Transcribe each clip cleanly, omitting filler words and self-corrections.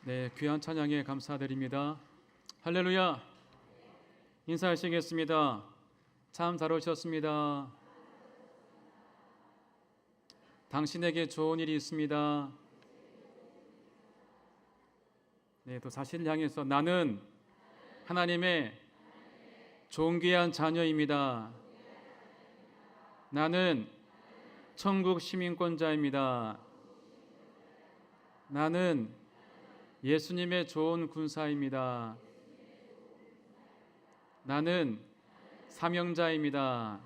네, 귀한 찬양에 감사드립니다. 할렐루야. 인사하시겠습니다. 참 잘 오셨습니다. 당신에게 좋은 일이 있습니다. 네, 또 자신을 향해서 나는 하나님의 존귀한 자녀입니다. 나는 천국 시민권자입니다. 나는 예수님의 좋은 군사입니다. 나는 사명자입니다.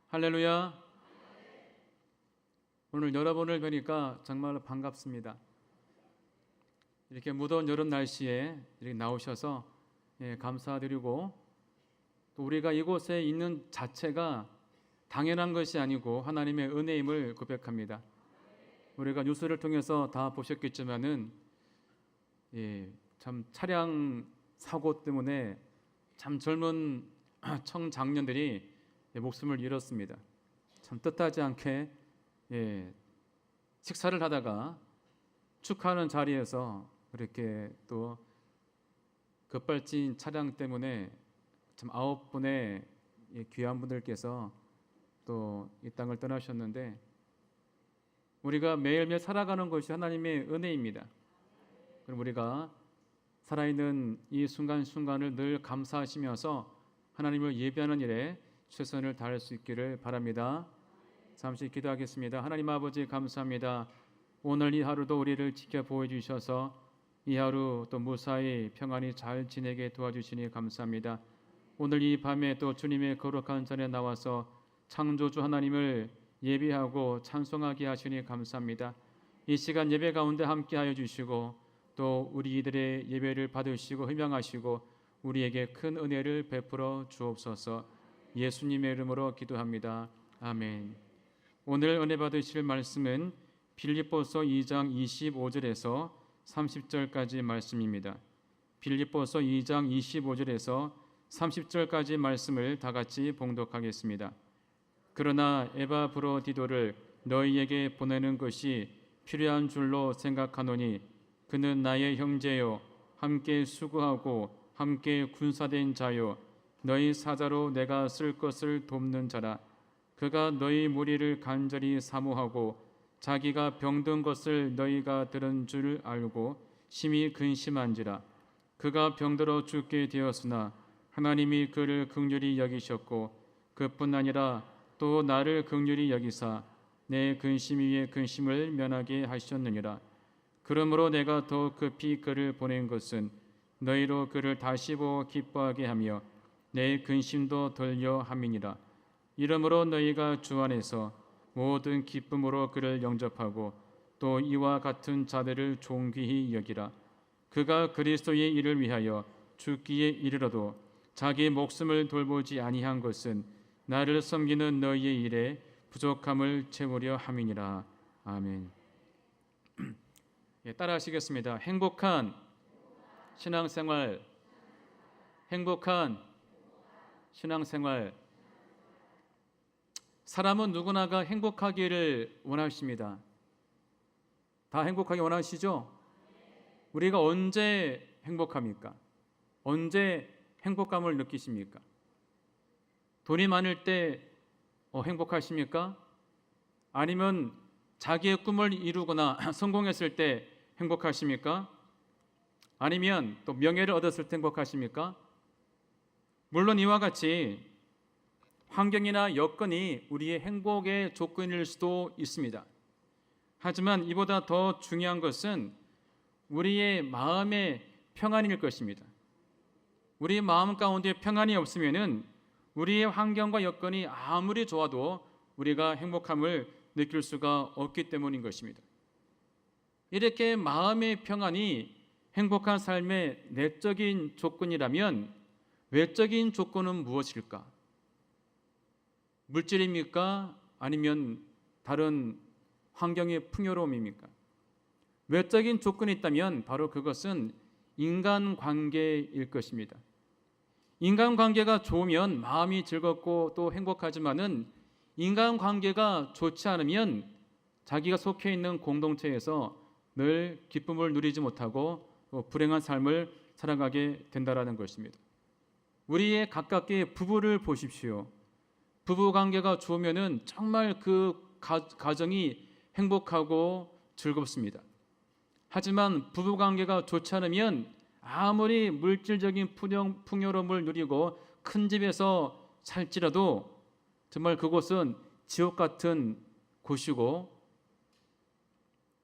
할렐루야. 오늘 여러분을 뵈니까 정말로 반갑습니다. 이렇게 무더운 여름 날씨에 이렇게 나오셔서 감사드리고, 또 우리가 이곳에 있는 자체가 당연한 것이 아니고 하나님의 은혜임을 고백합니다. 우리가 뉴스를 통해서 다 보셨겠지만은 참 차량 사고 때문에 참 젊은 청장년들이 목숨을 잃었습니다. 참 뜻하지 않게 식사를 하다가 축하하는 자리에서 그렇게 또 급발진 차량 때문에 참 9분의 귀한 분들께서 또 이 땅을 떠나셨는데, 우리가 매일매일 살아가는 것이 하나님의 은혜입니다. 그럼 우리가 살아있는 이 순간순간을 늘 감사하시면서 하나님을 예배하는 일에 최선을 다할 수 있기를 바랍니다. 잠시 기도하겠습니다. 하나님 아버지, 감사합니다. 오늘 이 하루도 우리를 지켜보여 주셔서 이 하루 또 무사히 평안히 잘 지내게 도와주시니 감사합니다. 오늘 이 밤에 또 주님의 거룩한 전에 나와서 창조주 하나님을 예배하고 찬송하게 하시니 감사합니다. 이 시간 예배 가운데 함께하여 주시고 또 우리들의 예배를 받으시고 흠양하시고 우리에게 큰 은혜를 베풀어 주옵소서. 예수님의 이름으로 기도합니다. 아멘. 오늘 은혜 받으실 말씀은 빌립보서 2장 25절에서 30절까지 말씀입니다. 빌립보서 2장 25절에서 30절까지 말씀을 다 같이 봉독하겠습니다. 그러나 에바브로디도를 너희에게 보내는 것이 필요한 줄로 생각하노니 그는 나의 형제요 함께 수고하고 함께 군사된 자요 너희 사자로 내가 쓸 것을 돕는 자라. 그가 너희 무리를 간절히 사모하고 자기가 병든 것을 너희가 들은 줄 알고 심히 근심한지라. 그가 병들어 죽게 되었으나 하나님이 그를 긍휼히 여기셨고 그뿐 아니라 또 나를 긍휼히 여기사 내 근심 위에 근심을 면하게 하셨느니라. 그러므로 내가 더 급히 그를 보낸 것은 너희로 그를 다시 보고 기뻐하게 하며 내 근심도 덜려 함이니라. 이러므로 너희가 주 안에서 모든 기쁨으로 그를 영접하고 또 이와 같은 자들을 존귀히 여기라. 그가 그리스도의 일을 위하여 죽기에 이르러도 자기 목숨을 돌보지 아니한 것은 나를 섬기는 너희의 일에 부족함을 채우려 함이니라. 아멘. 따라하시겠습니다. 행복한 신앙생활, 행복한 신앙생활. 사람은 누구나가 행복하기를 원하십니다. 다 행복하게 원하시죠? 우리가 언제 행복합니까? 언제 행복감을 느끼십니까? 돈이 많을 때 행복하십니까? 아니면 자기의 꿈을 이루거나 성공했을 때 행복하십니까? 아니면 또 명예를 얻었을 때 행복하십니까? 물론 이와 같이 환경이나 여건이 우리의 행복의 조건일 수도 있습니다. 하지만 이보다 더 중요한 것은 우리의 마음의 평안일 것입니다. 우리의 마음 가운데 평안이 없으면은 우리의 환경과 여건이 아무리 좋아도 우리가 행복함을 느낄 수가 없기 때문인 것입니다. 이렇게 마음의 평안이 행복한 삶의 내적인 조건이라면 외적인 조건은 무엇일까? 물질입니까? 아니면 다른 환경의 풍요로움입니까? 외적인 조건이 있다면 바로 그것은 인간관계일 것입니다. 인간관계가 좋으면 마음이 즐겁고 또 행복하지만은 인간관계가 좋지 않으면 자기가 속해 있는 공동체에서 늘 기쁨을 누리지 못하고 불행한 삶을 살아가게 된다라는 것입니다. 우리의 가깝게 부부를 보십시오. 부부 관계가 좋으면은 정말 그 가정이 행복하고 즐겁습니다. 하지만 부부 관계가 좋지 않으면 아무리 물질적인 풍요로움을 누리고 큰 집에서 살지라도 정말 그곳은 지옥 같은 곳이고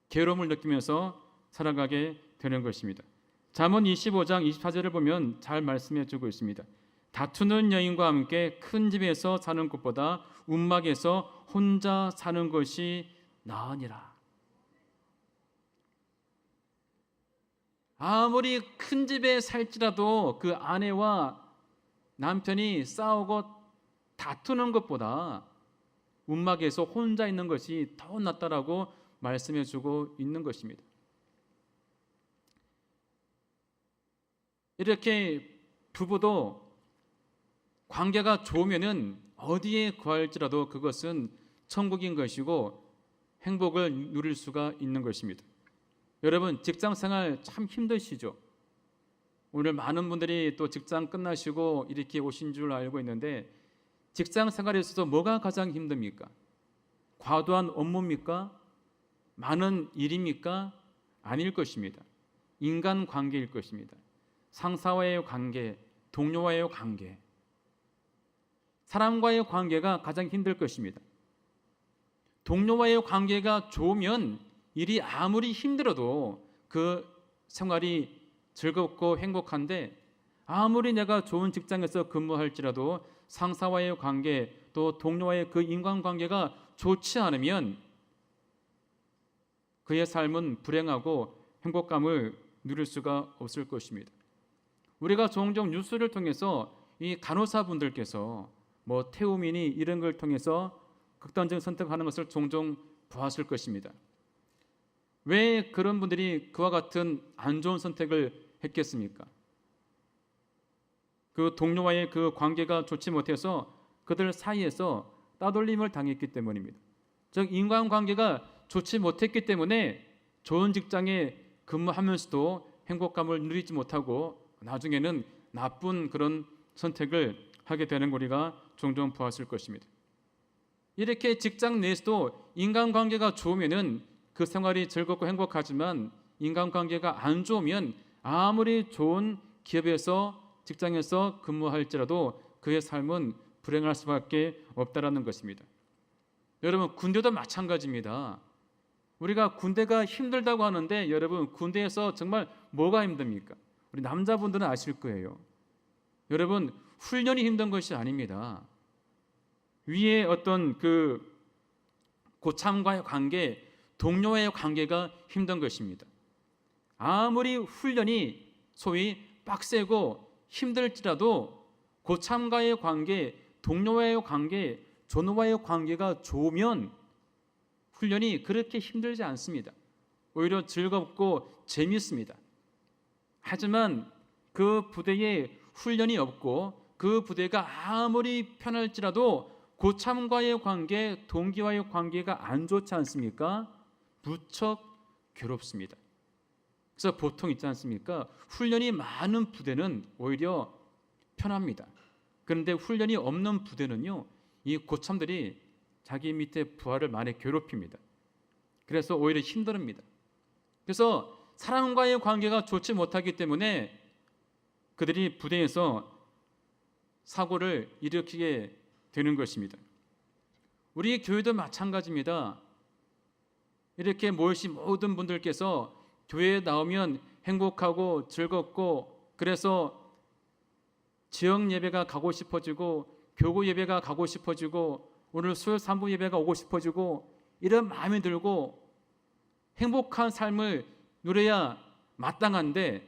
괴로움을 느끼면서 살아가게 되는 것입니다. 잠언 25장 24절을 보면 잘 말씀해 주고 있습니다. 다투는 여인과 함께 큰 집에서 사는 것보다 움막에서 혼자 사는 것이 나으니라. 아무리 큰 집에 살지라도 그 아내와 남편이 싸우고 다투는 것보다 움막에서 혼자 있는 것이 더 낫다라고 말씀해 주고 있는 것입니다. 이렇게 부부도 관계가 좋으면은 어디에 거할지라도 그것은 천국인 것이고 행복을 누릴 수가 있는 것입니다. 여러분, 직장 생활 참 힘드시죠? 오늘 많은 분들이 또 직장 끝나시고 이렇게 오신 줄 알고 있는데 직장 생활에 있어서 뭐가 가장 힘듭니까? 과도한 업무입니까? 많은 일입니까? 아닐 것입니다. 인간관계일 것입니다. 상사와의 관계, 동료와의 관계, 사람과의 관계가 가장 힘들 것입니다. 동료와의 관계가 좋으면 일이 아무리 힘들어도 그 생활이 즐겁고 행복한데 아무리 내가 좋은 직장에서 근무할지라도 상사와의 관계 또 동료와의 그 인간관계가 좋지 않으면 그의 삶은 불행하고 행복감을 누릴 수가 없을 것입니다. 우리가 종종 뉴스를 통해서 이 간호사분들께서 뭐 태우미니 이런 걸 통해서 극단적인 선택하는 것을 종종 보았을 것입니다. 왜 그런 분들이 그와 같은 안 좋은 선택을 했겠습니까? 그 동료와의 그 관계가 좋지 못해서 그들 사이에서 따돌림을 당했기 때문입니다. 즉 인간관계가 좋지 못했기 때문에 좋은 직장에 근무하면서도 행복감을 누리지 못하고 나중에는 나쁜 그런 선택을 하게 되는 우리가 종종 보았을 것입니다. 이렇게 직장 내에서도 인간관계가 좋으면은 그 생활이 즐겁고 행복하지만 인간관계가 안 좋으면 아무리 좋은 기업에서 직장에서 근무할지라도 그의 삶은 불행할 수밖에 없다라는 것입니다. 여러분, 군대도 마찬가지입니다. 우리가 군대가 힘들다고 하는데 여러분, 군대에서 정말 뭐가 힘듭니까? 우리 남자분들은 아실 거예요. 여러분, 훈련이 힘든 것이 아닙니다. 위에 어떤 그 고참과의 관계, 동료와의 관계가 힘든 것입니다. 아무리 훈련이 소위 빡세고 힘들지라도 고참과의 관계, 동료와의 관계, 전우와의 관계가 좋으면 훈련이 그렇게 힘들지 않습니다. 오히려 즐겁고 재미있습니다. 하지만 그 부대에 훈련이 없고 그 부대가 아무리 편할지라도 고참과의 관계, 동기와의 관계가 안 좋지 않습니까? 무척 괴롭습니다. 그래서 보통 있지 않습니까? 훈련이 많은 부대는 오히려 편합니다. 그런데 훈련이 없는 부대는요, 이 고참들이 자기 밑에 부하를 많이 괴롭힙니다. 그래서 오히려 힘듭니다. 그래서 사람과의 관계가 좋지 못하기 때문에 그들이 부대에서 사고를 일으키게 되는 것입니다. 우리 교회도 마찬가지입니다. 이렇게 모이신 모든 분들께서 교회에 나오면 행복하고 즐겁고 그래서 지역 예배가 가고 싶어지고 교구 예배가 가고 싶어지고 오늘 수요 3부 예배가 오고 싶어지고 이런 마음이 들고 행복한 삶을 누려야 마땅한데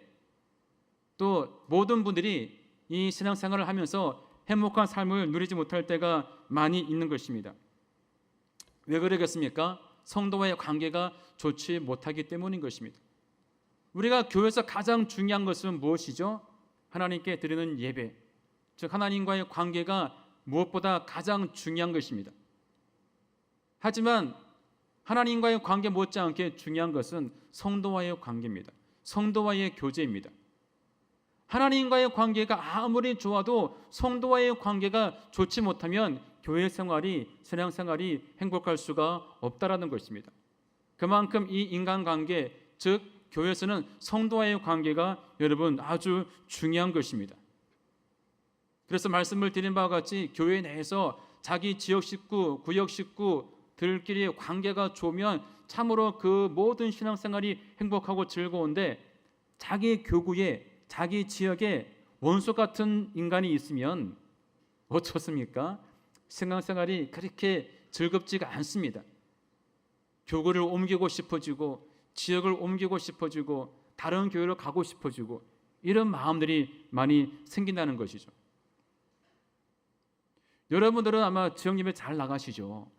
또 모든 분들이 이 신앙생활을 하면서 행복한 삶을 누리지 못할 때가 많이 있는 것입니다. 왜 그러겠습니까? 성도와의 관계가 좋지 못하기 때문인 것입니다. 우리가 교회에서 가장 중요한 것은 무엇이죠? 하나님께 드리는 예배, 즉 하나님과의 관계가 무엇보다 가장 중요한 것입니다. 하지만 하나님과의 관계 못지않게 중요한 것은 성도와의 관계입니다. 성도와의 교제입니다. 하나님과의 관계가 아무리 좋아도 성도와의 관계가 좋지 못하면 교회 생활이, 신앙 생활이 행복할 수가 없다라는 것입니다. 그만큼 이 인간관계, 즉 교회에서는 성도와의 관계가 여러분 아주 중요한 것입니다. 그래서 말씀을 드린 바와 같이 교회 내에서 자기 지역 식구, 구역 식구들끼리 관계가 좋으면 참으로 그 모든 신앙생활이 행복하고 즐거운데, 자기 교구에, 자기 지역에 원수 같은 인간이 있으면 어떻습니까? 신앙생활이 그렇게 즐겁지가 않습니다. 교구를 옮기고 싶어지고, 지역을 옮기고 싶어지고, 다른 교회로 가고 싶어지고, 이런 마음들이 많이 생긴다는 것이죠. 여러분들은 아마 지역 예배 잘 나가시죠,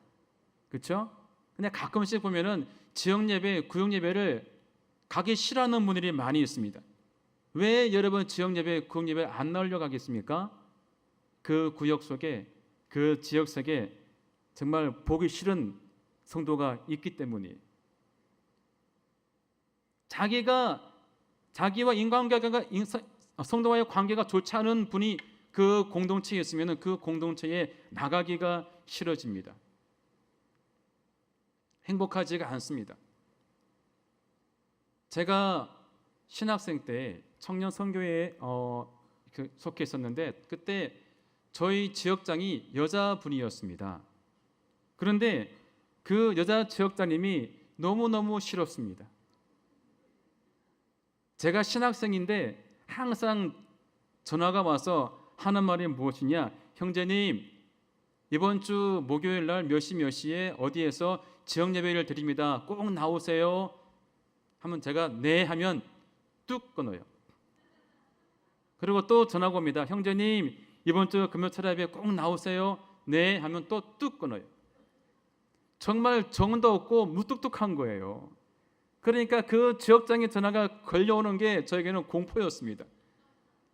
그렇죠? 근데 가끔씩 보면은 지역 예배, 구역 예배를 가기 싫어하는 분들이 많이 있습니다. 왜 여러분 지역 예배, 구역 예배 안 나오려고 하겠습니까? 그 구역 속에, 그 지역 속에 정말 보기 싫은 성도가 있기 때문이에요. 자기와 인간관계가, 성도와의 관계가 좋지 않은 분이 그 공동체에 있으면 그 공동체에 나가기가 싫어집니다. 행복하지가 않습니다. 제가 신학생 때 청년 선교회에 속해 있었는데, 그때 저희 지역장이 여자분이었습니다. 그런데 그 여자 지역장님이 너무너무 싫었습니다. 제가 신학생인데 항상 전화가 와서 하는 말이 무엇이냐, 형제님 이번 주 목요일 날 몇 시 몇 시에 어디에서 지역 예배를 드립니다, 꼭 나오세요 하면 제가 네 하면 뚝 끊어요. 그리고 또 전화가 옵니다. 형제님 이번 주 금요 철야 예배 꼭 나오세요, 네 하면 또 뚝 끊어요. 정말 정도 없고 무뚝뚝한 거예요. 그러니까 그 지역장에 전화가 걸려오는 게 저에게는 공포였습니다.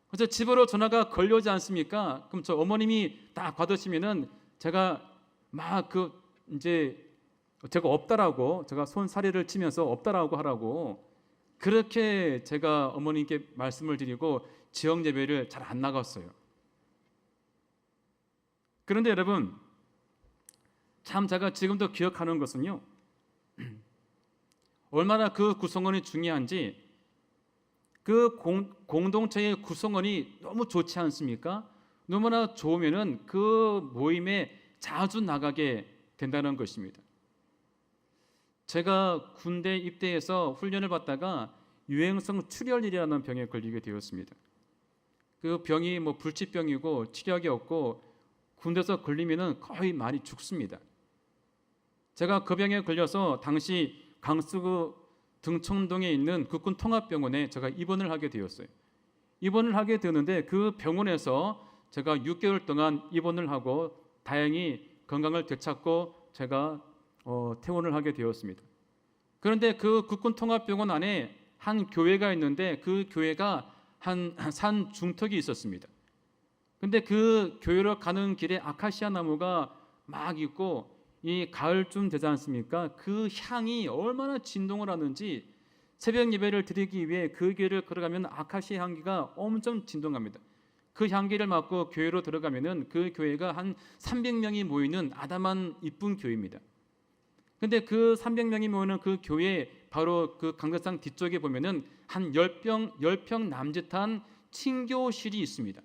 그래서 집으로 전화가 걸려오지 않습니까? 그럼 저 어머님이 딱 받으시면은 제가 막 제가 없다라고, 제가 손사래를 치면서 없다라고 하라고, 그렇게 제가 어머님께 말씀을 드리고 지역 예배를 잘 안 나갔어요. 그런데 여러분, 참 제가 지금도 기억하는 것은요, 얼마나 그 구성원이 중요한지, 그 공동체의 구성원이 너무 좋지 않습니까? 너무나 좋으면은 그 모임에 자주 나가게 된다는 것입니다. 제가 군대 입대해서 훈련을 받다가 유행성 출혈이라는 병에 걸리게 되었습니다. 그 병이 불치병이고 치료약이 없고 군대에서 걸리면은 거의 많이 죽습니다. 제가 그 병에 걸려서 당시 강서구 등촌동에 있는 국군 통합병원에 제가 입원을 하게 되었어요. 입원을 하게 되는데 그 병원에서 제가 6개월 동안 입원을 하고 다행히 건강을 되찾고 제가 퇴원을 하게 되었습니다. 그런데 그 국군 통합병원 안에 한 교회가 있는데 그 교회가 한 산 중턱이 있었습니다. 근데 그 교회로 가는 길에 아카시아 나무가 막 있고, 이 가을쯤 되지 않습니까? 그 향이 얼마나 진동을 하는지, 새벽 예배를 드리기 위해 그 길을 걸어가면 아카시아 향기가 엄청 진동합니다. 그 향기를 맡고 교회로 들어가면은 그 교회가 한 300명이 모이는 아담한 이쁜 교회입니다. 근데 그 300명이 모이는 그 교회 바로 그 강대상 뒤쪽에 보면은 한 10평 남짓한 친교실이 있습니다.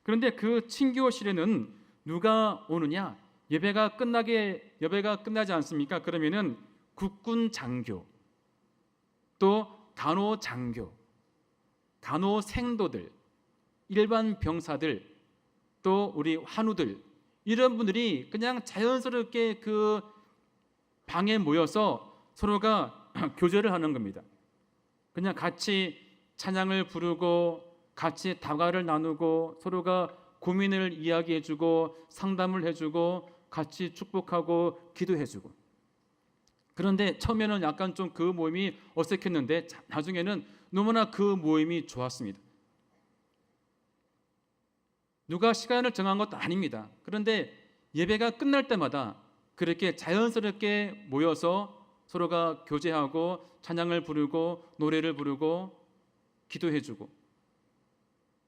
그런데 그 친교실에는 누가 오느냐? 예배가 끝나지 않습니까? 그러면은 국군 장교, 또 간호 장교, 간호 생도들, 일반 병사들, 또 우리 환우들, 이런 분들이 그냥 자연스럽게 그 방에 모여서 서로가 교제를 하는 겁니다. 그냥 같이 찬양을 부르고 같이 다과를 나누고 서로가 고민을 이야기해주고 상담을 해주고 같이 축복하고 기도해주고. 그런데 처음에는 약간 좀 그 모임이 어색했는데 나중에는 너무나 그 모임이 좋았습니다. 누가 시간을 정한 것도 아닙니다. 그런데 예배가 끝날 때마다 그렇게 자연스럽게 모여서 서로가 교제하고 찬양을 부르고 노래를 부르고 기도해주고,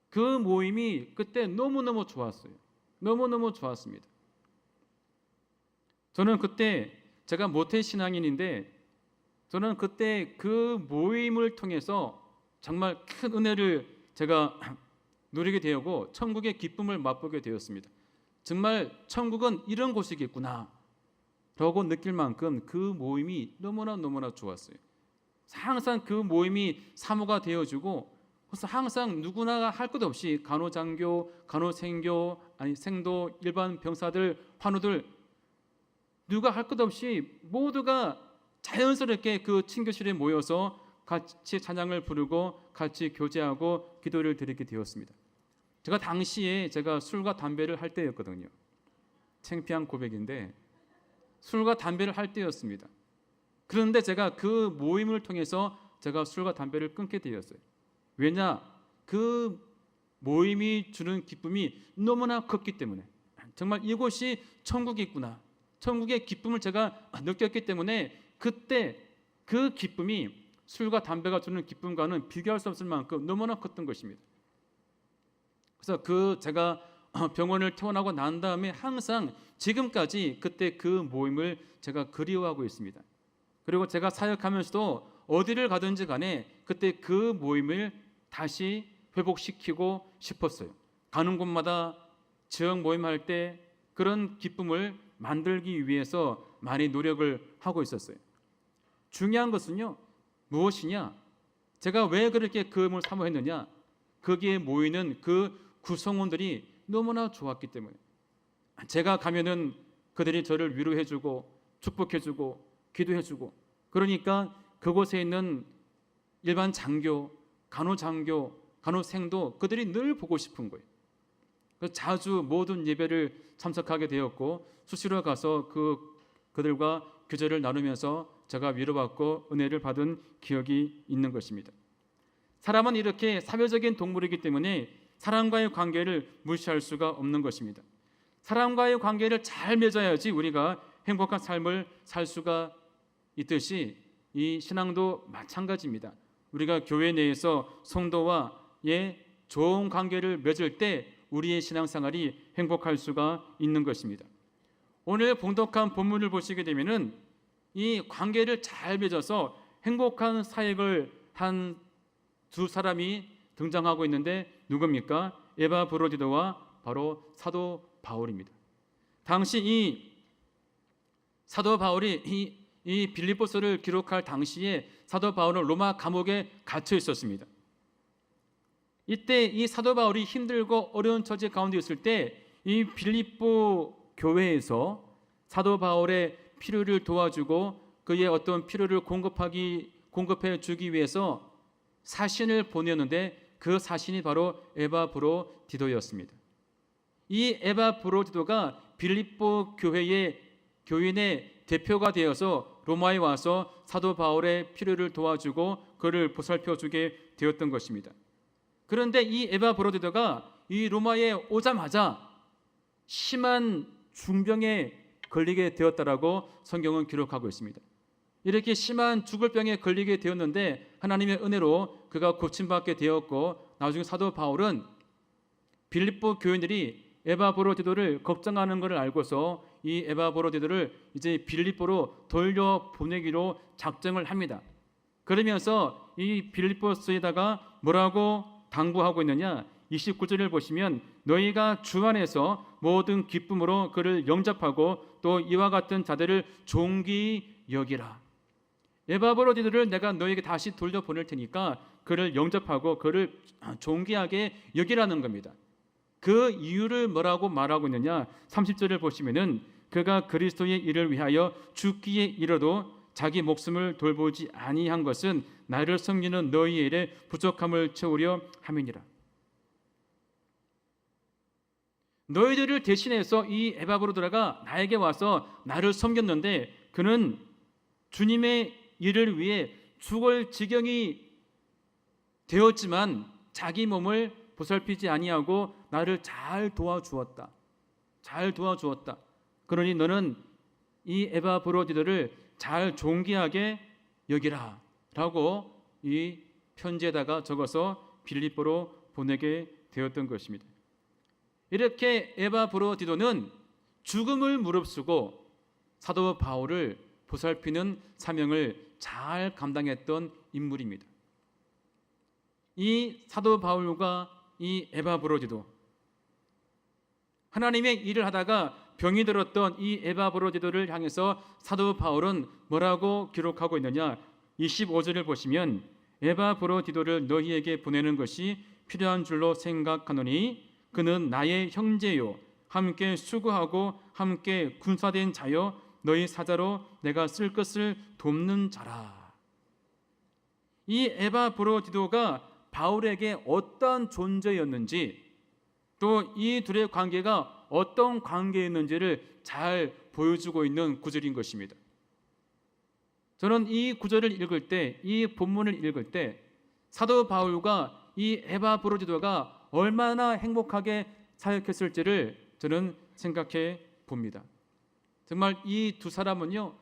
그 모임이 그때 너무너무 좋았어요. 너무너무 좋았습니다. 저는 그때, 제가 모태 신앙인인데, 저는 그때 그 모임을 통해서 정말 큰 은혜를 제가 누리게 되었고 천국의 기쁨을 맛보게 되었습니다. 정말 천국은 이런 곳이겠구나 라고 느낄 만큼 그 모임이 너무나 좋았어요. 항상 그 모임이 사모가 되어주고, 그래서 항상 누구나 할 것 없이 간호장교, 간호생교, 아니 생도, 일반 병사들, 환우들 누가 할 것 없이 모두가 자연스럽게 그 친교실에 모여서 같이 찬양을 부르고 같이 교제하고 기도를 드리게 되었습니다. 제가 당시에 제가 술과 담배를 할 때였거든요. 창피한 고백인데 술과 담배를 할 때였습니다. 그런데 제가 그 모임을 통해서 제가 술과 담배를 끊게 되었어요. 왜냐? 그 모임이 주는 기쁨이 너무나 컸기 때문에, 정말 이곳이 천국이 있구나, 천국의 기쁨을 제가 느꼈기 때문에 그때 그 기쁨이 술과 담배가 주는 기쁨과는 비교할 수 없을 만큼 너무나 컸던 것입니다. 그래서 제가 병원을 퇴원하고 난 다음에 항상 지금까지 그때 그 모임을 제가 그리워하고 있습니다. 그리고 제가 사역하면서도 어디를 가든지 간에 그때 그 모임을 다시 회복시키고 싶었어요. 가는 곳마다 지역 모임할 때 그런 기쁨을 만들기 위해서 많이 노력을 하고 있었어요. 중요한 것은요, 무엇이냐? 제가 왜 그렇게 그 모임을 사모했느냐? 거기에 모이는 그 구성원들이 너무나 좋았기 때문에, 제가 가면은 그들이 저를 위로해주고 축복해주고 기도해주고, 그러니까 그곳에 있는 일반 장교, 간호장교, 간호생도 그들이 늘 보고 싶은 거예요. 그래서 자주 모든 예배를 참석하게 되었고 수시로 가서 그들과 교제를 나누면서 제가 위로받고 은혜를 받은 기억이 있는 것입니다. 사람은 이렇게 사회적인 동물이기 때문에 사람과의 관계를 무시할 수가 없는 것입니다. 사람과의 관계를 잘 맺어야지 우리가 행복한 삶을 살 수가 있듯이 이 신앙도 마찬가지입니다. 우리가 교회 내에서 성도와의 좋은 관계를 맺을 때 우리의 신앙생활이 행복할 수가 있는 것입니다. 오늘 봉독한 본문을 보시게 되면은 이 관계를 잘 맺어서 행복한 사역을 한 두 사람이 등장하고 있는데 누굽니까? 에바브로디도와 바로 사도 바울입니다. 당시 이 사도 바울이 이 빌립보서를 기록할 당시에 사도 바울은 로마 감옥에 갇혀 있었습니다. 이때 이 사도 바울이 힘들고 어려운 처지 가운데 있을 때 이 빌립보 교회에서 사도 바울의 필요를 도와주고 그의 어떤 필요를 공급해 주기 위해서 사신을 보냈는데 그 사신이 바로 에바브로디도였습니다. 이 에바브로디도가 빌립보 교회의 교인의 대표가 되어서 로마에 와서 사도 바울의 필요를 도와주고 그를 보살펴주게 되었던 것입니다. 그런데 이 에바브로디도가 이 로마에 오자마자 심한 중병에 걸리게 되었다라고 성경은 기록하고 있습니다. 이렇게 심한 죽을 병에 걸리게 되었는데 하나님의 은혜로 그가 고침받게 되었고, 나중에 사도 바울은 빌립보 교인들이 에바브로디도를 걱정하는 것을 알고서 이 에바브로디도를 이제 빌립보로 돌려보내기로 작정을 합니다. 그러면서 이 빌립보서에다가 뭐라고 당부하고 있느냐? 29절을 보시면 너희가 주 안에서 모든 기쁨으로 그를 영접하고 또 이와 같은 자들을 존귀히 여기라. 에바브로디도를 내가 너에게 다시 돌려보낼 테니까 그를 영접하고 그를 존귀하게 여기라는 겁니다. 그 이유를 뭐라고 말하고 있느냐? 30절을 보시면은 그가 그리스도의 일을 위하여 죽기에 이르도 자기 목숨을 돌보지 아니한 것은 나를 섬기는 너희의 일에 부족함을 채우려 함이니라. 너희들을 대신해서 이 에바브로디도가 나에게 와서 나를 섬겼는데 그는 주님의 일을 위해 죽을 지경이 되었지만 자기 몸을 보살피지 아니하고 나를 잘 도와주었다. 그러니 너는 이 에바브로디도를 잘 존귀하게 여기라 라고 이 편지에다가 적어서 빌립보로 보내게 되었던 것입니다. 이렇게 에바브로디도는 죽음을 무릅쓰고 사도 바울을 보살피는 사명을 잘 감당했던 인물입니다. 이 사도 바울과 이 에바브로디도, 하나님의 일을 하다가 병이 들었던 이 에바브로디도를 향해서 사도 바울은 뭐라고 기록하고 있느냐? 25절을 보시면 에바브로디도를 너희에게 보내는 것이 필요한 줄로 생각하노니 그는 나의 형제요 함께 수고하고 함께 군사된 자요 너희 사자로 내가 쓸 것을 돕는 자라. 이 에바브로디도가 바울에게 어떤 존재였는지, 또 이 둘의 관계가 어떤 관계였는지를 잘 보여주고 있는 구절인 것입니다. 저는 이 구절을 읽을 때, 이 본문을 읽을 때 사도 바울과 이 에바브로디도가 얼마나 행복하게 사역했을지를 저는 생각해 봅니다. 정말 이 두 사람은요,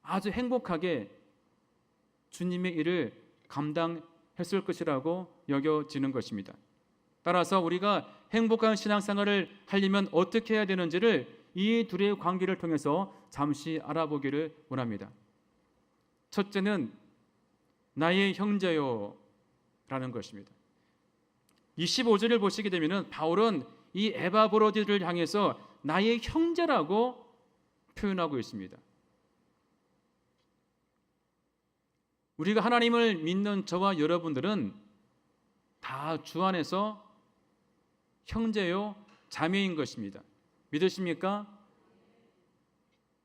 아주 행복하게 주님의 일을 감당했을 것이라고 여겨지는 것입니다. 따라서 우리가 행복한 신앙생활을 하려면 어떻게 해야 되는지를 이 둘의 관계를 통해서 잠시 알아보기를 원합니다. 첫째는 나의 형제요 라는 것입니다. 25절을 보시게 되면 바울은 이 에바브로디를 향해서 나의 형제라고 표현하고 있습니다. 우리가 하나님을 믿는 저와 여러분들은 다 주 안에서 형제요 자매인 것입니다. 믿으십니까?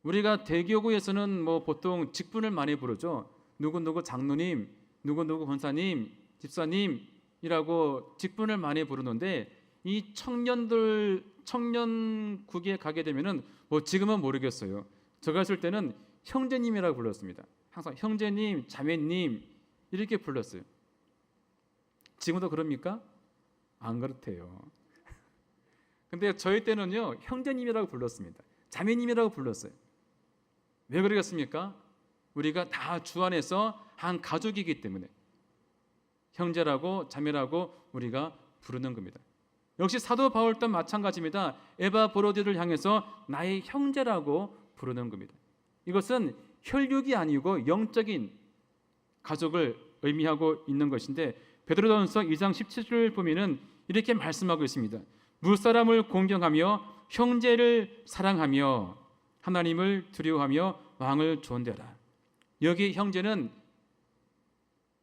우리가 대교구에서는 보통 직분을 많이 부르죠. 누구누구 장로님, 누구누구 권사님, 집사님이라고 직분을 많이 부르는데, 이 청년국에 가게 되면은 지금은 모르겠어요. 저 갔을 때는 형제님이라고 불렀습니다. 항상 형제님, 자매님 이렇게 불렀어요. 지금도 그럽니까? 안 그렇대요. 근데 저희 때는요, 형제님이라고 불렀습니다. 자매님이라고 불렀어요. 왜 그러겠습니까? 우리가 다 주 안에서 한 가족이기 때문에 형제라고 자매라고 우리가 부르는 겁니다. 역시 사도 바울도 마찬가지입니다. 에바브로디를 향해서 나의 형제라고 부르는 겁니다. 이것은 혈육이 아니고 영적인 가족을 의미하고 있는 것인데, 베드로전서 2장 17절을 보면은 이렇게 말씀하고 있습니다. 무사람을 공경하며 형제를 사랑하며 하나님을 두려워하며 왕을 존대하라. 여기 형제는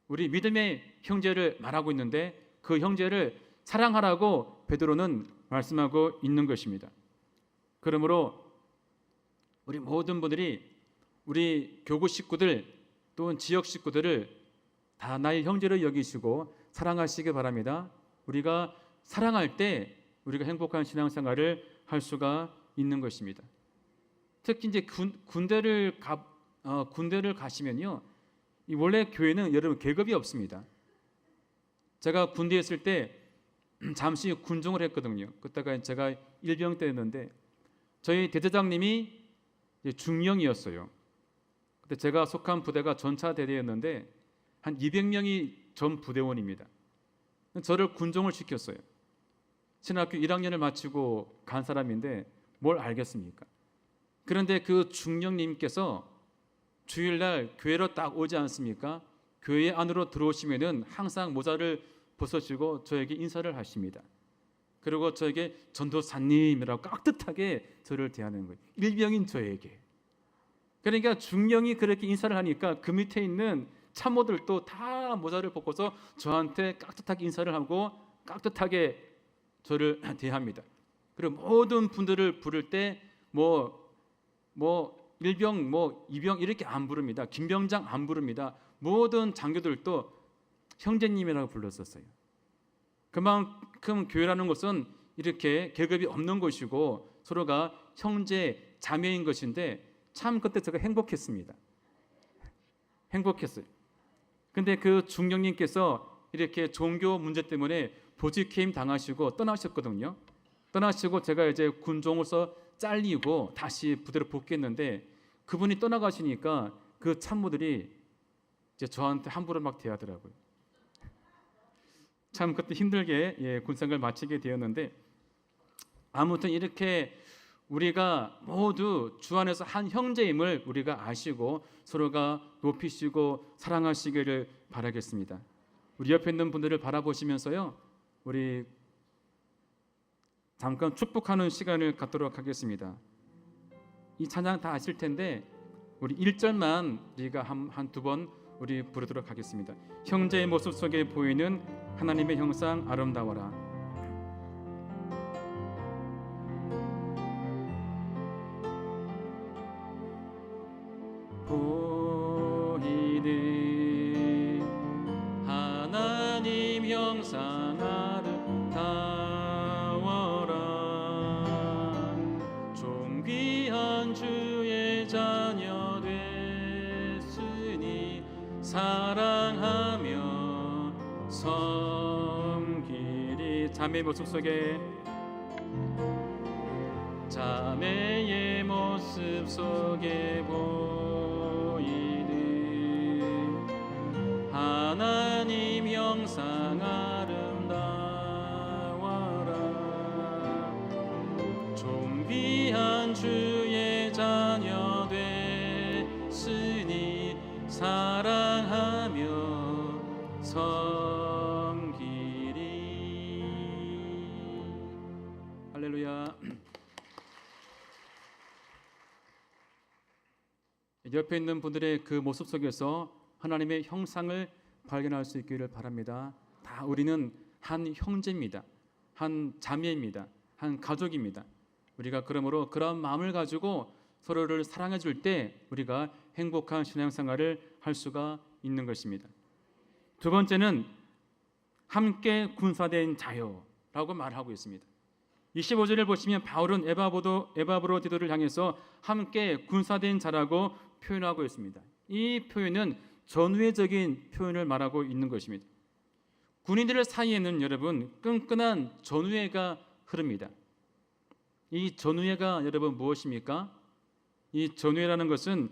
우리 믿음의 형제를 말하고 있는데, 그 형제를 사랑하라고 베드로는 말씀하고 있는 것입니다. 그러므로 우리 모든 분들이 우리 교구 식구들 또는 지역 식구들을 다 나의 형제로 여기시고 사랑하시기 바랍니다. 우리가 사랑할 때 우리가 행복한 신앙생활을 할 수가 있는 것입니다. 특히 이제 군대를 가시면요, 원래 교회는 여러분 계급이 없습니다. 제가 군대에 있을 때 잠시 군종을 했거든요. 그때가 제가 일병 때였는데 저희 대대장님이 중령이었어요. 그때 제가 속한 부대가 전차 대대였는데 한 200명이 전 부대원입니다. 저를 군종을 시켰어요. 신학교 1학년을 마치고 간 사람인데 뭘 알겠습니까? 그런데 그 중령님께서 주일날 교회로 딱 오지 않습니까? 교회 안으로 들어오시면은 항상 모자를 벗으시고 저에게 인사를 하십니다. 그리고 저에게 전도사님이라고 깍듯하게 저를 대하는 거예요. 일병인 저에게. 그러니까 중령이 그렇게 인사를 하니까 그 밑에 있는 참모들도 다 모자를 벗고서 저한테 깍듯하게 인사를 하고 깍듯하게 저를 대합니다. 그리고 모든 분들을 부를 때 일병, 이병 이렇게 안 부릅니다. 김병장 안 부릅니다. 모든 장교들도 형제님이라고 불렀었어요. 그만큼 교회라는 것은 이렇게 계급이 없는 것이고 서로가 형제, 자매인 것인데 참 그때 제가 행복했습니다. 행복했어요. 근데 그 중령님께서 이렇게 종교 문제 때문에 보직해임 당하시고 떠나셨거든요. 떠나시고 제가 이제 군종으로서 잘리고 다시 부대로 복귀했는데 그분이 떠나가시니까 그 참모들이 이제 저한테 함부로 막 대하더라고요. 참 그때 힘들게 군생활을 마치게 되었는데, 아무튼 이렇게 우리가 모두 주 안에서 한 형제임을 우리가 아시고 서로가 높이시고 사랑하시기를 바라겠습니다. 우리 옆에 있는 분들을 바라보시면서요, 우리 잠깐 축복하는 시간을 갖도록 하겠습니다. 이 찬양 다 아실 텐데 우리 1절만 우리가 한 두 번 우리 부르도록 하겠습니다. 형제의 모습 속에 보이는 하나님의 형상 아름다워라. 보이는 하나님 형상 아름다워라. 존귀한 주의 자녀 됐으니 사랑하며 섬기리. 자매의 모습 속에, 자매의 모습 속에 보이는 하나님 형상 아름다워라. 존귀한 주의 자녀 됐으니 사랑하며 섬기리. 할렐루야. 옆에 있는 분들의 그 모습 속에서 하나님의 형상을 발견할 수 있기를 바랍니다. 다 우리는 한 형제입니다. 한 자매입니다. 한 가족입니다. 우리가 그러므로 그런 마음을 가지고 서로를 사랑해 줄 때 우리가 행복한 신앙생활을 할 수가 있는 것입니다. 두 번째는 함께 군사된 자요라고 말하고 있습니다. 25절을 보시면 바울은 에바브로디도를 향해서 함께 군사된 자라고 표현하고 있습니다. 이 표현은 전우회적인 표현을 말하고 있는 것입니다. 군인들 사이에는 여러분 끈끈한 전우회가 흐릅니다. 이 전우회가 여러분 무엇입니까? 이 전우회라는 것은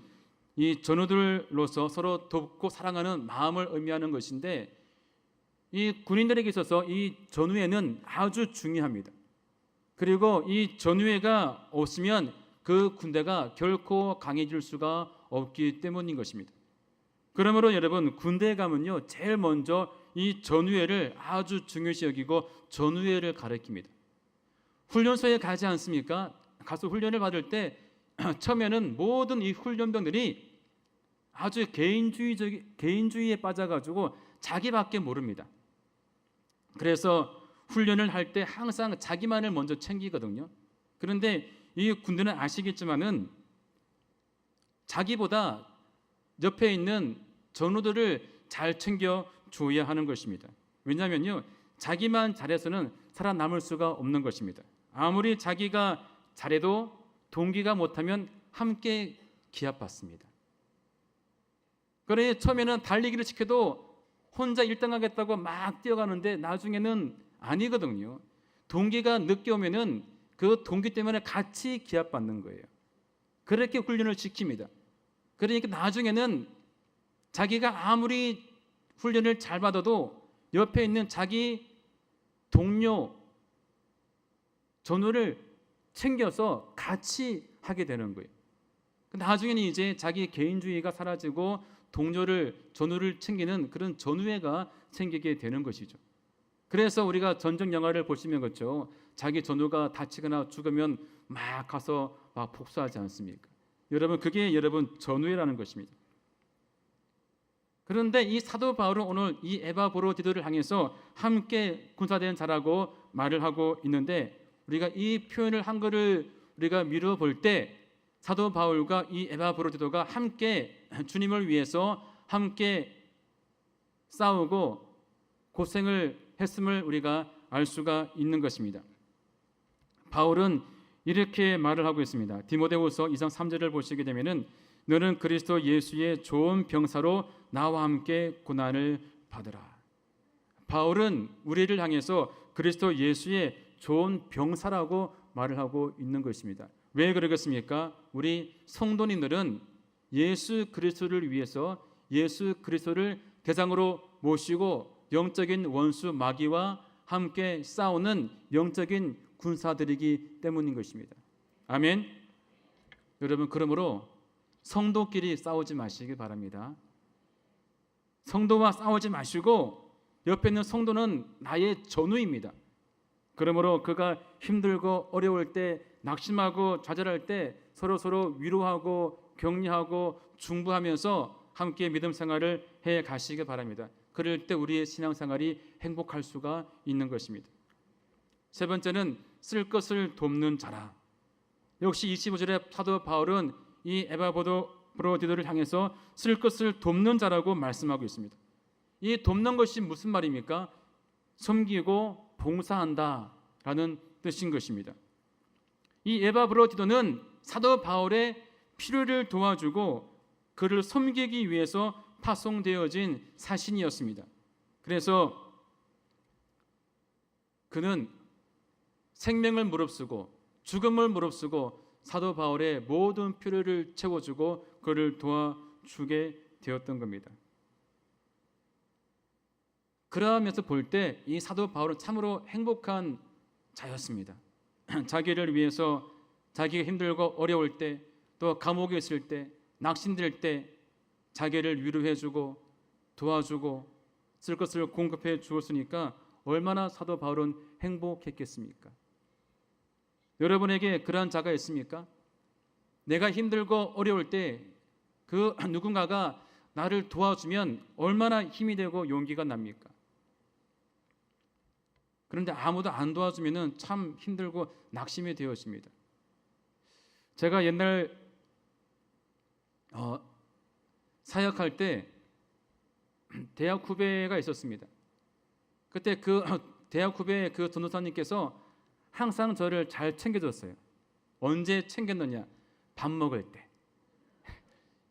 이 전우들로서 서로 돕고 사랑하는 마음을 의미하는 것인데, 이 군인들에게 있어서 이 전우회는 아주 중요합니다. 그리고 이 전우회가 없으면 그 군대가 결코 강해질 수가 없기 때문인 것입니다. 그러므로 여러분 군대에 가면요 제일 먼저 이 전우회를 아주 중요시 여기고 전우회를 가르칩니다. 훈련소에 가지 않습니까? 가서 훈련을 받을 때 처음에는 모든 이 훈련병들이 아주 개인주의에 빠져가지고 자기밖에 모릅니다. 그래서 훈련을 할 때 항상 자기만을 먼저 챙기거든요. 그런데 이 군대는 아시겠지만은 자기보다 옆에 있는 전우들을 잘 챙겨 줘야 하는 것입니다. 왜냐하면요 자기만 잘해서는 살아남을 수가 없는 것입니다. 아무리 자기가 잘해도 동기가 못하면 함께 기합받습니다. 그래 처음에는 달리기를 시켜도 혼자 1등 하겠다고 막 뛰어가는데 나중에는 아니거든요. 동기가 늦게 오면은 그 동기 때문에 같이 기합받는 거예요. 그렇게 훈련을 시킵니다. 그러니까 나중에는 자기가 아무리 훈련을 잘 받아도 옆에 있는 자기 동료 전우를 챙겨서 같이 하게 되는 거예요. 나중에는 이제 자기 개인주의가 사라지고 전우를 챙기는 그런 전우회가 생기게 되는 것이죠. 그래서 우리가 전쟁 영화를 보시면 그렇죠. 자기 전우가 다치거나 죽으면 막 가서 막 복수하지 않습니까? 여러분 그게 여러분 전우회라는 것입니다. 그런데 이 사도 바울은 오늘 이 에바브로디도를 향해서 함께 군사된 자라고 말을 하고 있는데, 우리가 이 표현을 한글을 우리가 미루어 볼 때 사도 바울과 이 에바브로디도가 함께 주님을 위해서 함께 싸우고 고생을 했음을 우리가 알 수가 있는 것입니다. 바울은 이렇게 말을 하고 있습니다. 디모데후서 2장 3절을 보시게 되면은 너는 그리스도 예수의 좋은 병사로 나와 함께 고난을 받으라. 바울은 우리를 향해서 그리스도 예수의 좋은 병사라고 말을 하고 있는 것입니다. 왜 그러겠습니까? 우리 성도님들은 예수 그리스도를 위해서 예수 그리스도를 대상으로 모시고 영적인 원수 마귀와 함께 싸우는 영적인 군사들이기 때문인 것입니다. 아멘. 여러분, 그러므로 성도끼리 싸우지 마시기 바랍니다. 성도와 싸우지 마시고 옆에 있는 성도는 나의 전우입니다. 그러므로 그가 힘들고 어려울 때, 낙심하고 좌절할 때 서로 위로하고 격려하고 중보하면서 함께 믿음 생활을 해 가시기 바랍니다. 그럴 때 우리의 신앙생활이 행복할 수가 있는 것입니다. 세 번째는 쓸 것을 돕는 자라. 역시 25절에 사도 바울은 이 에바브로디도를 향해서 쓸 것을 돕는 자라고 말씀하고 있습니다. 이 돕는 것이 무슨 말입니까? 섬기고 봉사한다라는 뜻인 것입니다. 이 에바브로디도는 사도 바울의 필요를 도와주고 그를 섬기기 위해서 파송되어진 사신이었습니다. 그래서 그는 생명을 무릅쓰고 죽음을 무릅쓰고 사도 바울의 모든 필요를 채워주고 그를 도와주게 되었던 겁니다. 그러면서 볼 때 이 사도 바울은 참으로 행복한 자였습니다. 자기를 위해서 자기가 힘들고 어려울 때, 또 감옥에 있을 때, 낙심될 때 자기를 위로해주고 도와주고 쓸 것을 공급해 주었으니까 얼마나 사도 바울은 행복했겠습니까? 여러분에게 그러한 자가 있습니까? 내가 힘들고 어려울 때 그 누군가가 나를 도와주면 얼마나 힘이 되고 용기가 납니까? 그런데 아무도 안 도와주면 참 힘들고 낙심이 되어집니다. 제가 옛날 사역할 때 대학 후배가 있었습니다. 그때 그 대학 후배 그 전도사님께서 항상 저를 잘 챙겨줬어요. 언제 챙겼느냐? 밥 먹을 때.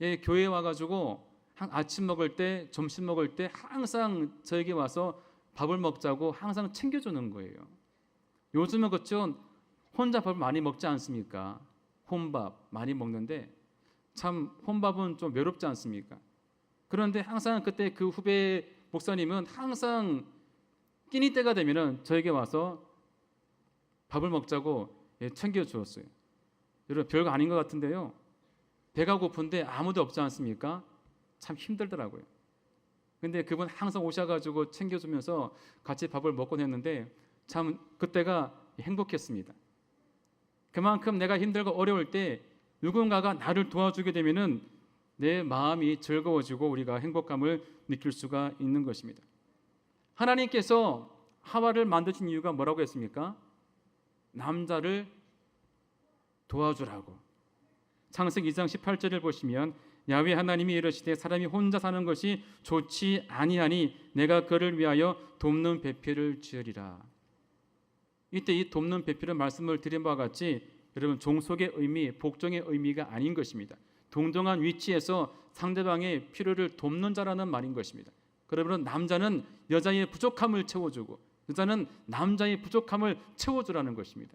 예, 교회에 와가지고 아침 먹을 때, 점심 먹을 때 항상 저에게 와서 밥을 먹자고 항상 챙겨주는 거예요. 요즘은 그렇죠. 혼자 밥을 많이 먹지 않습니까? 혼밥 많이 먹는데 참 혼밥은 좀 외롭지 않습니까? 그런데 항상 그때 그 후배 목사님은 항상 끼니 때가 되면은 저에게 와서 밥을 먹자고 챙겨 주었어요. 여러분, 별거 아닌 것 같은데요. 배가 고픈데 아무도 없지 않습니까? 참 힘들더라고요. 근데 그분 항상 오셔가지고 챙겨주면서 같이 밥을 먹곤 했는데 참 그때가 행복했습니다. 그만큼 내가 힘들고 어려울 때 누군가가 나를 도와주게 되면은 내 마음이 즐거워지고 우리가 행복감을 느낄 수가 있는 것입니다. 하나님께서 하와를 만드신 이유가 뭐라고 했습니까? 남자를 도와주라고. 창세기 2장 18절을 보시면 야훼 하나님이 이르시되 사람이 혼자 사는 것이 좋지 아니하니 내가 그를 위하여 돕는 배필을 지으리라. 이때 이 돕는 배필은 말씀을 드린 바와 같이 여러분 종속의 의미, 복종의 의미가 아닌 것입니다. 동정한 위치에서 상대방의 필요를 돕는 자라는 말인 것입니다. 그러면 남자는 여자의 부족함을 채워주고 여자는 남자의 부족함을 채워주라는 것입니다.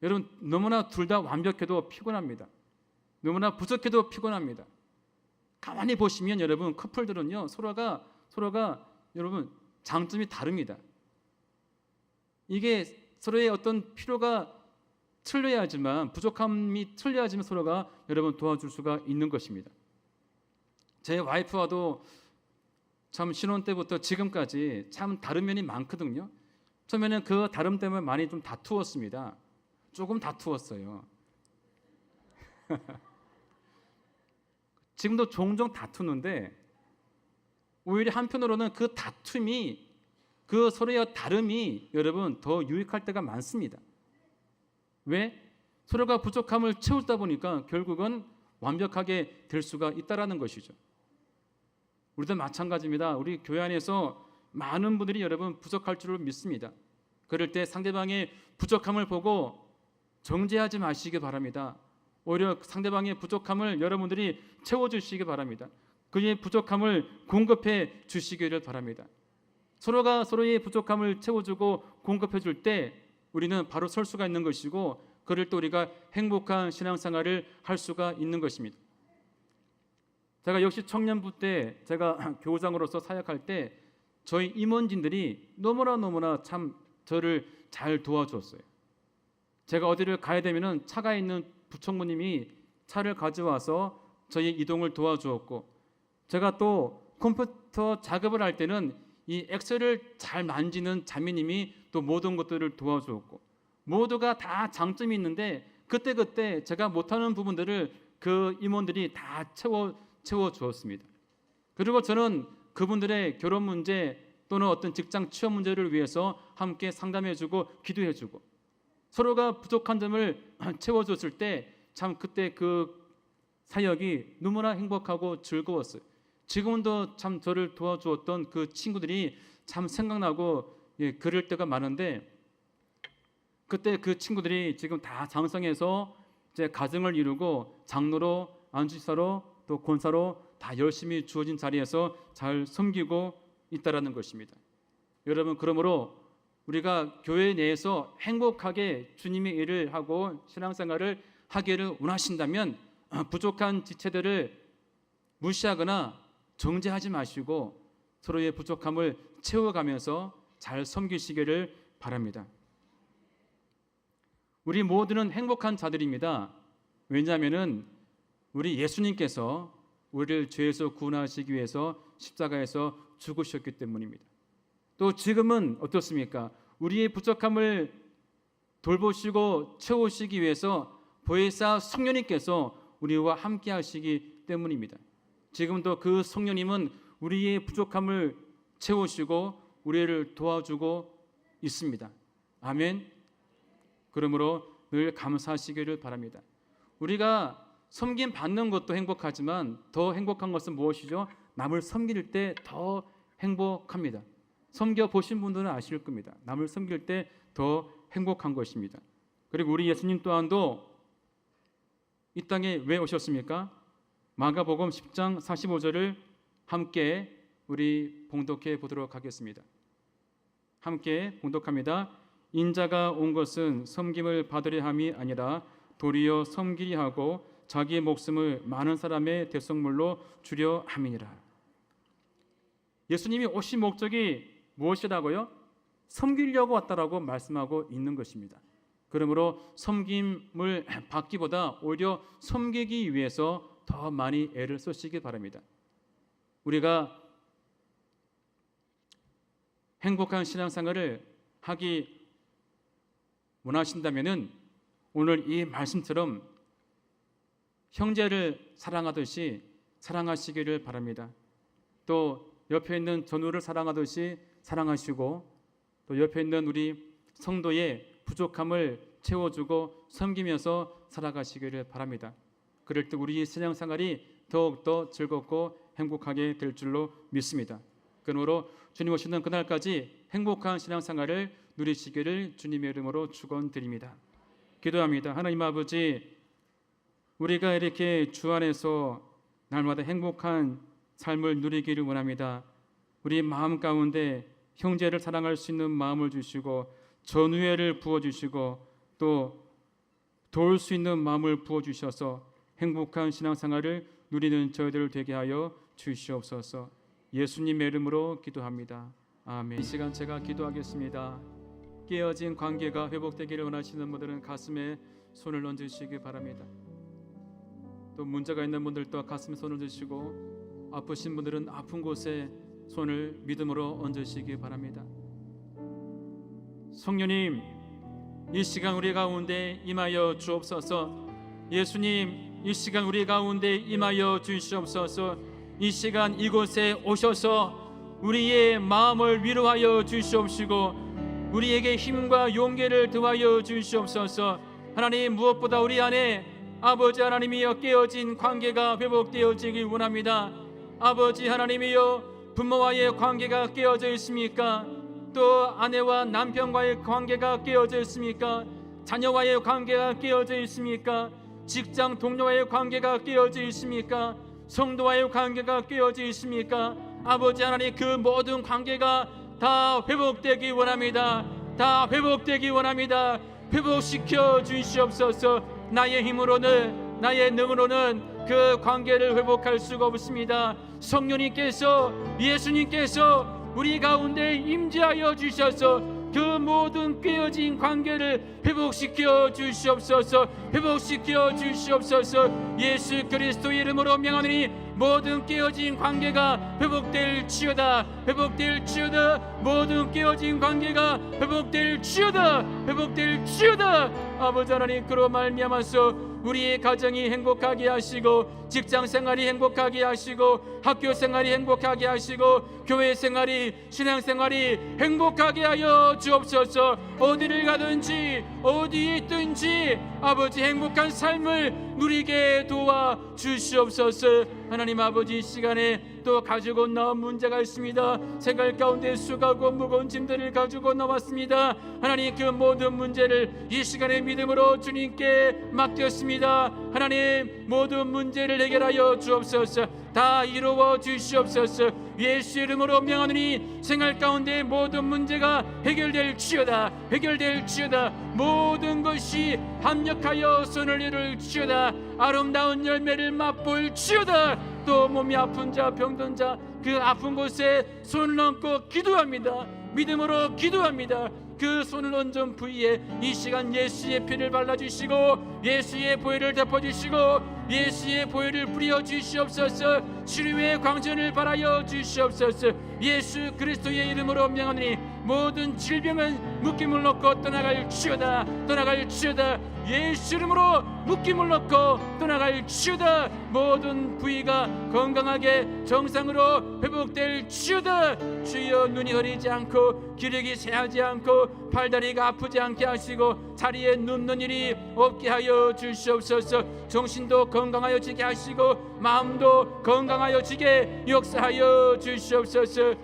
여러분, 너무나 둘 다 완벽해도 피곤합니다. 너무나 부족해도 피곤합니다. 가만히 보시면 여러분 커플들은요 서로가 여러분 장점이 다릅니다. 이게 서로의 어떤 필요가 틀려야지만 부족함이 틀려야지만 서로가 여러분 도와줄 수가 있는 것입니다. 제 와이프와도 참 신혼 때부터 지금까지 참 다른 면이 많거든요. 처음에는 그 다름 때문에 많이 좀 다투었습니다. 조금 다투었어요. 지금도 종종 다투는데 오히려 한편으로는 그 다툼이 그 서로의 다름이 여러분 더 유익할 때가 많습니다. 왜? 서로가 부족함을 채우다 보니까 결국은 완벽하게 될 수가 있다라는 것이죠. 우리도 마찬가지입니다. 우리 교회 안에서 많은 분들이 여러분 부족할 줄을 믿습니다. 그럴 때 상대방의 부족함을 보고 정죄하지 마시기 바랍니다. 오히려 상대방의 부족함을 여러분들이 채워주시기 바랍니다. 그의 부족함을 공급해 주시기를 바랍니다. 서로가 서로의 부족함을 채워주고 공급해 줄 때 우리는 바로 설 수가 있는 것이고 그럴 때 우리가 행복한 신앙생활을 할 수가 있는 것입니다. 제가 역시 청년부 때 제가 교장으로서 사역할 때 저희 임원진들이 너무나 참 저를 잘 도와주었어요. 제가 어디를 가야 되면은 차가 있는 부총무님이 차를 가져와서 저희 이동을 도와주었고, 제가 또 컴퓨터 작업을 할 때는 이 엑셀을 잘 만지는 자매님이 또 모든 것들을 도와주었고, 모두가 다 장점이 있는데 그때 제가 못하는 부분들을 그 임원들이 다 채워 주었습니다. 그리고 저는 그분들의 결혼 문제 또는 어떤 직장 취업 문제를 위해서 함께 상담해주고 기도해주고, 서로가 부족한 점을 채워줬을 때 참 그때 그 사역이 너무나 행복하고 즐거웠어요. 지금도 참 저를 도와주었던 그 친구들이 참 생각나고 그럴 때가 많은데, 그때 그 친구들이 지금 다 장성해서 이제 가정을 이루고 장로로, 안주사로, 또 권사로 다 열심히 주어진 자리에서 잘 섬기고 있다라는 것입니다. 여러분, 그러므로 우리가 교회 내에서 행복하게 주님의 일을 하고 신앙생활을 하기를 원하신다면 부족한 지체들을 무시하거나 정죄하지 마시고 서로의 부족함을 채워가면서 잘 섬기시기를 바랍니다. 우리 모두는 행복한 자들입니다. 왜냐하면은 우리 예수님께서 우리를 죄에서 구원하시기 위해서 십자가에서 죽으셨기 때문입니다. 또 지금은 어떻습니까? 우리의 부족함을 돌보시고 채우시기 위해서 보혜사 성령님께서 우리와 함께 하시기 때문입니다. 지금도 그 성령님은 우리의 부족함을 채우시고 우리를 도와주고 있습니다. 아멘. 그러므로 늘 감사하시기를 바랍니다. 우리가 섬김 받는 것도 행복하지만 더 행복한 것은 무엇이죠? 남을 섬길 때 더 행복합니다. 섬겨 보신 분들은 아실 겁니다. 남을 섬길 때 더 행복한 것입니다. 그리고 우리 예수님 또한도 이 땅에 왜 오셨습니까? 마가복음 10장 45절을 함께 우리 봉독해 보도록 하겠습니다. 함께 봉독합니다. 인자가 온 것은 섬김을 받으려 함이 아니라 도리어 섬기려 하고 자기의 목숨을 많은 사람의 대속물로 주려 함이니라. 예수님이 오신 목적이 무엇이라고요? 섬기려고 왔다라고 말씀하고 있는 것입니다. 그러므로 섬김을 받기보다 오히려 섬기기 위해서 더 많이 애를 쓰시기 바랍니다. 우리가 행복한 신앙생활을 하기 원하신다면은 오늘 이 말씀처럼 형제를 사랑하듯이 사랑하시기를 바랍니다. 또 옆에 있는 전우를 사랑하듯이 사랑하시고, 또 옆에 있는 우리 성도의 부족함을 채워주고 섬기면서 살아가시기를 바랍니다. 그럴 때 우리 신앙생활이 더욱더 즐겁고 행복하게 될 줄로 믿습니다. 그러므로 주님 오시는 그날까지 행복한 신앙생활을 누리시기를 주님의 이름으로 축원드립니다. 기도합니다. 하나님 아버지, 우리가 이렇게 주 안에서 날마다 행복한 삶을 누리기를 원합니다. 우리 마음 가운데 형제를 사랑할 수 있는 마음을 주시고 전우애를 부어주시고 또 도울 수 있는 마음을 부어주셔서 행복한 신앙생활을 누리는 저희들 되게 하여 주시옵소서. 예수님의 이름으로 기도합니다. 아멘. 이 시간 제가 기도하겠습니다. 깨어진 관계가 회복되기를 원하시는 분들은 가슴에 손을 얹으시기 바랍니다. 또 문제가 있는 분들도 가슴에 손을 얹으시고, 아프신 분들은 아픈 곳에 손을 믿음으로 얹으시기 바랍니다. 성령님, 이 시간 우리 가운데 임하여 주옵소서. 예수님, 이 시간 우리 가운데 임하여 주시옵소서. 이 시간 이곳에 오셔서 우리의 마음을 위로하여 주시옵시고 우리에게 힘과 용기를 더하여 주시옵소서. 하나님, 무엇보다 우리 안에 아버지 하나님이여 깨어진 관계가 회복되어지길 원합니다. 아버지 하나님이여, 부모와의 관계가 깨어져 있습니까? 또 아내와 남편과의 관계가 깨어져 있습니까? 자녀와의 관계가 깨어져 있습니까? 직장 동료와의 관계가 깨어져 있습니까? 성도와의 관계가 깨어져 있습니까? 아버지 하나님, 그 모든 관계가 다 회복되기 원합니다. 다 회복되기 원합니다. 회복시켜 주시옵소서. 나의 힘으로는, 나의 능으로는 그 관계를 회복할 수가 없습니다. 성령님께서, 예수님께서 우리 가운데 임재하여 주셔서 그 모든 깨어진 관계를 회복시켜 주시옵소서. 회복시켜 주시옵소서. 예수 그리스도의 이름으로 명하노니 모든 깨어진 관계가 회복될지어다. 회복될지어다. 모든 깨어진 관계가 회복될지어다. 회복될지어다. 아버지 하나님, 그로 말미암아서 우리의 가정이 행복하게 하시고, 직장 생활이 행복하게 하시고, 학교 생활이 행복하게 하시고, 교회 생활이, 신앙 생활이 행복하게 하여 주옵소서. 어디를 가든지 어디에 있든지 아버지 행복한 삶을 누리게 도와 주시옵소서. 하나님 아버지, 이 시간에 또 가지고 나온 문제가 있습니다. 생활 가운데 수고하고 무거운 짐들을 가지고 나왔습니다. 하나님, 그 모든 문제를 이 시간에 믿음으로 주님께 맡겼습니다. 하나님, 모든 문제를 해결하여 주옵소서. 다 이루어 주시옵소서. 예수 이름으로 명하노니 생활 가운데 모든 문제가 해결될지어다. 해결될지어다. 모든 것이 합력하여 선을 이룰지어다. 아름다운 열매를 맛볼지어다. 또 몸이 아픈 자, 병든 자, 그 아픈 곳에 손을 얹고 기도합니다. 믿음으로 기도합니다. 그 손을 얹은 부위에 이 시간 예수의 피를 발라주시고, 예수의 보혈을 덮어주시고, 예수의 보혈을 뿌려 주시옵소서. 치료의 광전을 바라여 주시옵소서. 예수 그리스도의 이름으로 명하노니 모든 질병은 묶임을 놓고 떠나갈지어다. 떠나갈지어다. 예수 이름으로 묶임을 놓고 떠나갈지어다. 모든 부위가 건강하게 정상으로 회복될지어다. 주여, 눈이 흐리지 않고 기력이 쇠하지 않고 팔다리가 아프지 않게 하시고 자리에 눕는 일이 없게 하여 주시옵소서. 정신도 건강하여지게 하시고 마음도 건강하여지게 역사하여 주시옵소서.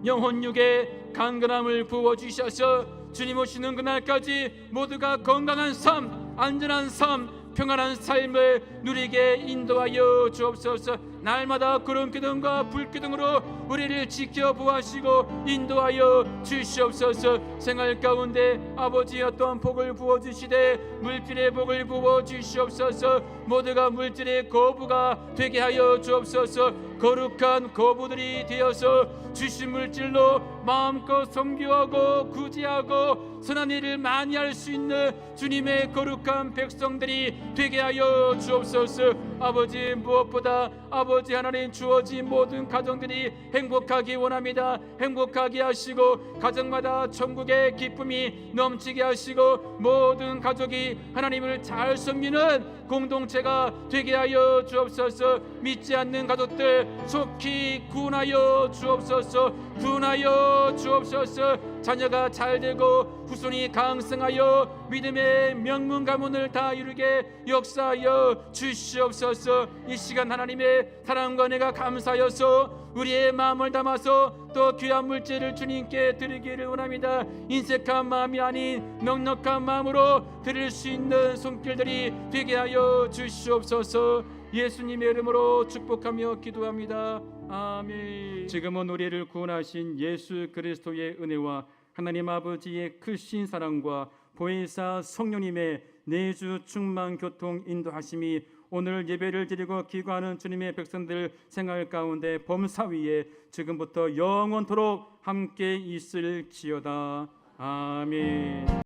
영혼 육에 강건함을 부어주셔서 주님 오시는 그날까지 모두가 건강한 삶, 안전한 삶, 평안한 삶을 누리게 인도하여 주옵소서. 날마다 구름 기둥과 불 기둥으로 우리를 지켜보시고 인도하여 주시옵소서. 생활 가운데 아버지 어떠한 복을 부어주시되 물질의 복을 부어주시옵소서. 모두가 물질의 거부가 되게 하여 주옵소서. 거룩한 거부들이 되어서 주신 물질로 마음껏 섬기하고 구제하고 선한 일을 많이 할 수 있는 주님의 거룩한 백성들이 되게 하여 주옵소서. 아버지, 무엇보다 아버지 하나님 주어진 모든 가정들이 행복하기 원합니다. 행복하게 하시고 가정마다 천국의 기쁨이 넘치게 하시고 모든 가족이 하나님을 잘 섬기는 공동체가 되게 하여 주옵소서. 믿지 않는 가족들 속히 구원하여 주옵소서. 구원하여 주옵소서. 자녀가 잘되고 후손이 강성하여 믿음의 명문 가문을 다 이루게 역사하여 주시옵소서. 이 시간 하나님의 사랑과 내가 감사하여서 우리의 마음을 담아서 또 귀한 물질을 주님께 드리기를 원합니다. 인색한 마음이 아닌 넉넉한 마음으로 드릴 수 있는 손길들이 되게 하여 주시옵소서. 예수님의 이름으로 축복하며 기도합니다. 아멘. 지금은 우리를 구원하신 예수 그리스도의 은혜와 하나님 아버지의 크신 사랑과 보혜사 성령님의 내주 충만 교통 인도하심이 오늘 예배를 드리고 기거하는 주님의 백성들 생활 가운데 범사위에 지금부터 영원토록 함께 있을지어다. 아멘.